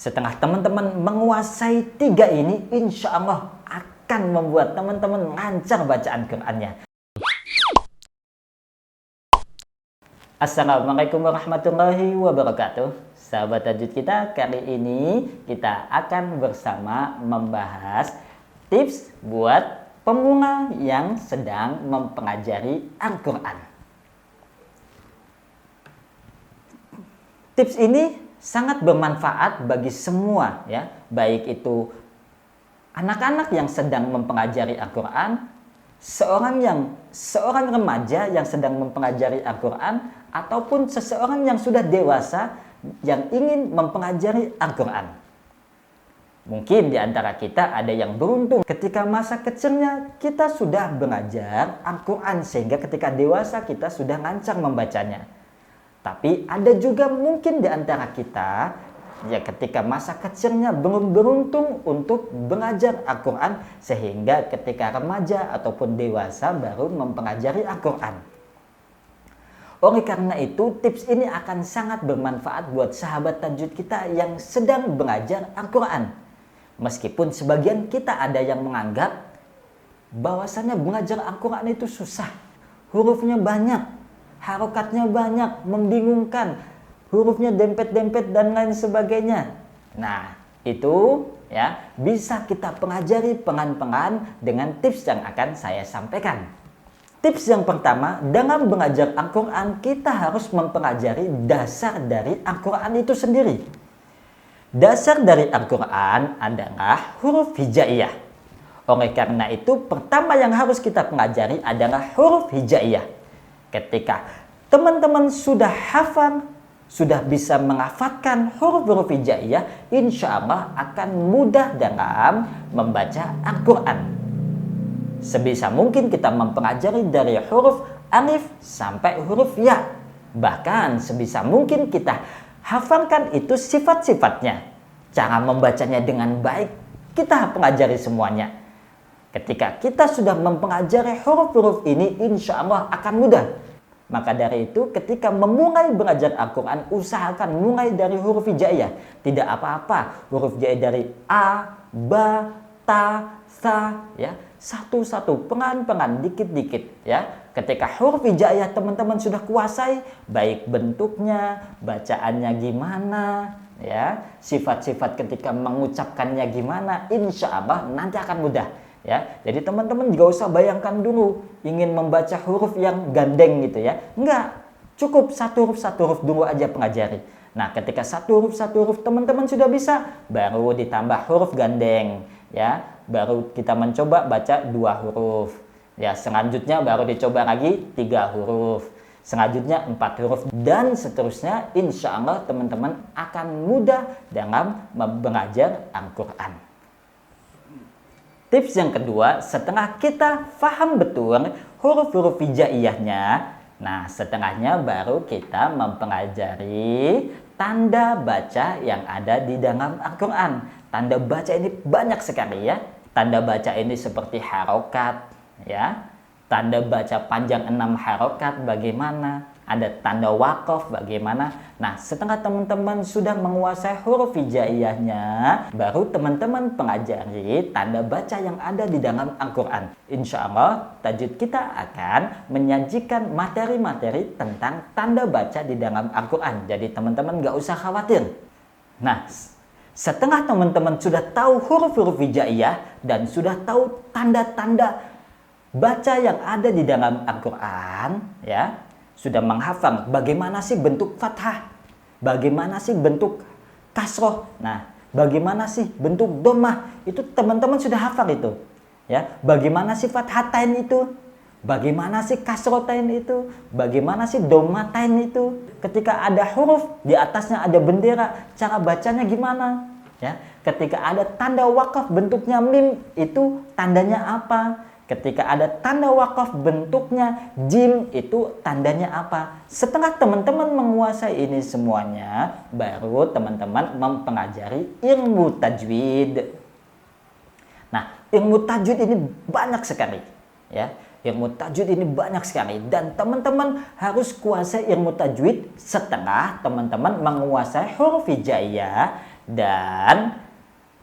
Setelah teman-teman menguasai 3 ini, insya Allah akan membuat teman-teman lancar bacaan Qur'annya. Assalamualaikum warahmatullahi wabarakatuh. Sahabat tajwid kita, kali ini kita akan bersama membahas tips buat pemula yang sedang mempelajari Al-Quran. Tips ini sangat bermanfaat bagi semua, ya, baik itu anak-anak yang sedang mempelajari Al-Quran, seorang remaja yang sedang mempelajari Al-Quran, ataupun seseorang yang sudah dewasa yang ingin mempelajari Al-Quran. Mungkin di antara kita ada yang beruntung ketika masa kecilnya kita sudah belajar Al-Quran sehingga ketika dewasa kita sudah lancar membacanya. Tapi ada juga mungkin di antara kita ya ketika masa kecilnya belum beruntung untuk belajar Al-Quran sehingga ketika remaja ataupun dewasa baru mempelajari Al-Quran. Oleh karena itu, tips ini akan sangat bermanfaat buat sahabat tajwid kita yang sedang belajar Al-Quran. Meskipun sebagian kita ada yang menganggap bahwasanya belajar Al-Quran itu susah, hurufnya banyak, harokatnya banyak, membingungkan, hurufnya dempet-dempet dan lain sebagainya. Nah, itu ya bisa kita pelajari pelan-pelan dengan tips yang akan saya sampaikan. Tips yang pertama, dalam belajar Al-Quran kita harus mempelajari dasar dari Al-Quran itu sendiri. Dasar dari Al-Quran adalah huruf hijaiyah. Oleh karena itu, pertama yang harus kita pelajari adalah huruf hijaiyah. Ketika teman-teman sudah hafal, sudah bisa menghafalkan huruf-huruf hijaiyah, insya Allah akan mudah dalam membaca Al-Quran. Sebisa mungkin kita mempelajari dari huruf alif sampai huruf ya. Bahkan sebisa mungkin kita hafalkan itu sifat-sifatnya. Cara membacanya dengan baik, kita pelajari semuanya. Ketika kita sudah mempelajari huruf-huruf ini, insya Allah akan mudah. Maka dari itu ketika memulai belajar Al-Quran, usahakan mulai dari huruf hijaiyah. Tidak apa-apa, huruf hijaiyah dari A, Ba, Ta, Sa, ya, satu-satu, pelan-pelan, dikit-dikit, ya. Ketika huruf hijaiyah teman-teman sudah kuasai, baik bentuknya, bacaannya gimana, ya, sifat-sifat ketika mengucapkannya gimana, insya Allah nanti akan mudah. Ya, jadi teman-teman gak usah bayangkan dulu ingin membaca huruf yang gandeng gitu ya. Enggak, cukup satu huruf dulu aja pelajari. Nah, ketika satu huruf teman-teman sudah bisa, baru ditambah huruf gandeng ya. Baru kita mencoba baca 2 huruf. Ya, selanjutnya baru dicoba lagi 3 huruf. Selanjutnya 4 huruf dan seterusnya. Insya Allah teman-teman akan mudah dalam belajar Al-Quran. Tips yang kedua, setelah kita paham betul huruf-huruf hijaiyahnya, nah setelahnya baru kita mempelajari tanda baca yang ada di dalam Al-Quran. Tanda baca ini banyak sekali ya. Tanda baca ini seperti harokat, ya. Tanda baca panjang 6 harokat bagaimana? Ada tanda wakaf bagaimana? Nah, setelah teman-teman sudah menguasai huruf hijaiyahnya, baru teman-teman pelajari tanda baca yang ada di dalam Al-Quran. Insya Allah, tajwid kita akan menyajikan materi-materi tentang tanda baca di dalam Al-Quran. Jadi teman-teman gak usah khawatir. Nah, setelah teman-teman sudah tahu huruf-huruf hijaiyah dan sudah tahu tanda-tanda baca yang ada di dalam Al-Quran, ya, sudah menghafal bagaimana sih bentuk fathah, bagaimana sih bentuk kasroh, nah bagaimana sih bentuk dhammah, itu teman-teman sudah hafal itu ya. Bagaimana sih fathatain itu, bagaimana sih kasrotain itu, bagaimana sih dhammatain itu. Ketika ada huruf di atasnya ada bendera, cara bacanya gimana ya. Ketika ada tanda wakaf bentuknya mim, itu tandanya apa. Ketika ada tanda wakaf bentuknya jim, itu tandanya apa? Setelah teman-teman menguasai ini semuanya, baru teman-teman mempelajari ilmu tajwid. Nah, ilmu tajwid ini banyak sekali, ya. Ilmu tajwid ini banyak sekali dan teman-teman harus kuasai ilmu tajwid setelah teman-teman menguasai huruf hijaiyah dan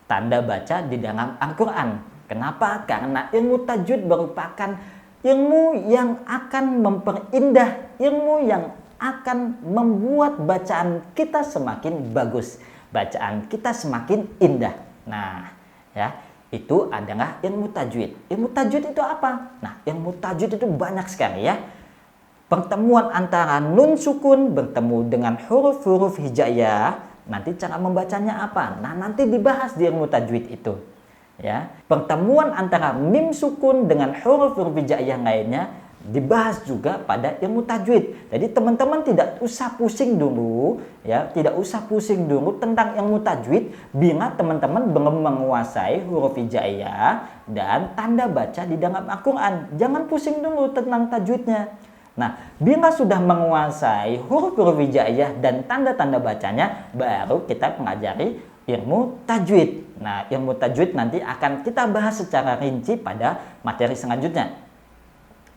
tanda baca di dalam Al-Quran. Kenapa? Karena ilmu tajwid merupakan ilmu yang akan memperindah, ilmu yang akan membuat bacaan kita semakin bagus, bacaan kita semakin indah. Nah, ya, itu adalah ilmu tajwid. Ilmu tajwid itu apa? Nah, ilmu tajwid itu banyak sekali ya. Pertemuan antara nun sukun bertemu dengan huruf-huruf hijaiyah, nanti cara membacanya apa? Nah, nanti dibahas di ilmu tajwid itu. Ya, pertemuan antara mim sukun dengan huruf-huruf hijaiyah lainnya dibahas juga pada ilmu tajwid. Jadi teman-teman tidak usah pusing dulu, ya, tidak usah pusing dulu tentang ilmu tajwid bila teman-teman belum menguasai huruf hijaiyah dan tanda baca di dalam Al-Quran. Jangan pusing dulu tentang tajwidnya. Nah, bila sudah menguasai huruf-huruf hijaiyah dan tanda-tanda bacanya, baru kita pelajari ilmu tajwid. Nah, ilmu tajwid nanti akan kita bahas secara rinci pada materi selanjutnya.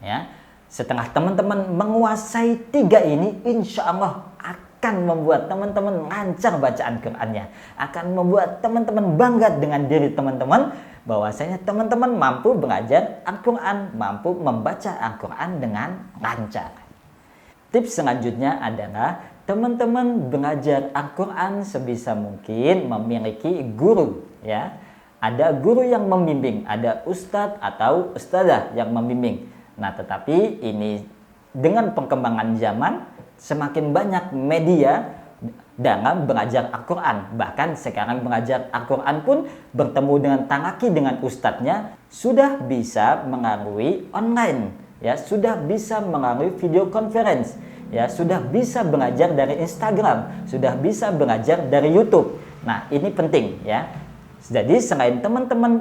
Ya, setelah teman-teman menguasai 3 ini, insya Allah akan membuat teman-teman lancar bacaan Qurannya, akan membuat teman-teman bangga dengan diri teman-teman bahwasanya teman-teman mampu belajar Al-Quran, mampu membaca Al-Quran dengan lancar. Tips selanjutnya adalah teman-teman belajar Al-Quran sebisa mungkin memiliki guru, ya. Ada guru yang membimbing, ada ustadz atau ustadzah yang membimbing. Nah, tetapi ini dengan perkembangan zaman semakin banyak media dalam belajar Al-Quran. Bahkan sekarang belajar Al-Quran pun bertemu dengan talaki dengan ustadznya sudah bisa melalui online, ya, sudah bisa melalui video conference, ya, sudah bisa belajar dari Instagram, sudah bisa belajar dari YouTube. Nah, ini penting, ya. Jadi selain teman-teman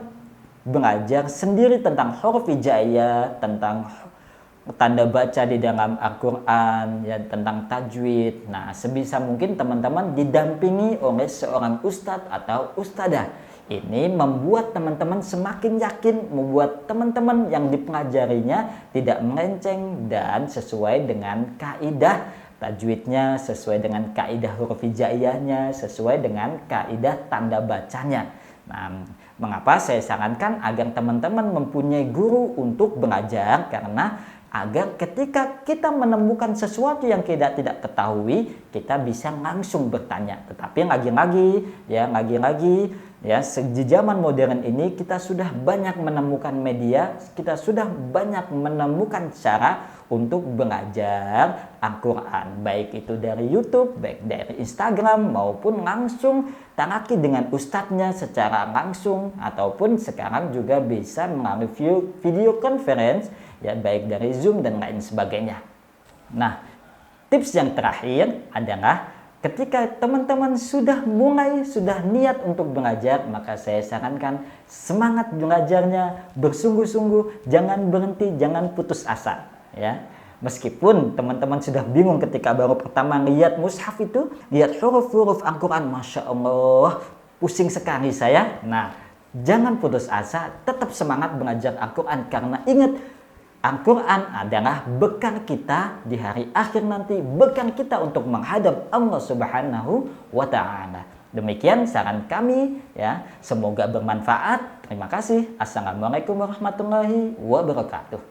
belajar sendiri tentang huruf hijaiyah, tentang tanda baca di dalam Al-Quran, ya, tentang tajwid. Nah, sebisa mungkin teman-teman didampingi oleh seorang ustadz atau ustadzah. Ini membuat teman-teman semakin yakin, membuat teman-teman yang dipelajarinya tidak melenceng dan sesuai dengan kaidah tajwidnya, sesuai dengan kaidah huruf hijaiyahnya, sesuai dengan kaidah tanda bacanya. Nah, mengapa saya sarankan agar teman-teman mempunyai guru untuk belajar? Karena agar ketika kita menemukan sesuatu yang kita tidak ketahui, kita bisa langsung bertanya. Tetapi lagi-lagi, ya, di zaman modern ini kita sudah banyak menemukan media, kita sudah banyak menemukan cara untuk belajar Al-Quran, baik itu dari YouTube, baik dari Instagram, maupun langsung talaki dengan ustadznya secara langsung, ataupun sekarang juga bisa melalui video conference, ya, baik dari Zoom dan lain sebagainya. Nah, tips yang terakhir adalah ketika teman-teman sudah niat untuk belajar, maka saya sarankan semangat belajarnya, bersungguh-sungguh, jangan berhenti, jangan putus asa, ya. Meskipun teman-teman sudah bingung ketika baru pertama lihat mushaf itu, lihat huruf-huruf Al-Quran, Masya Allah, pusing sekali saya. Nah, jangan putus asa, tetap semangat belajar Al-Quran, karena ingat, Al-Quran adalah bekal kita di hari akhir nanti, bekal kita untuk menghadap Allah Subhanahu wa Ta'ala. Demikian saran kami, ya. Semoga bermanfaat. Terima kasih. Assalamualaikum warahmatullahi wabarakatuh.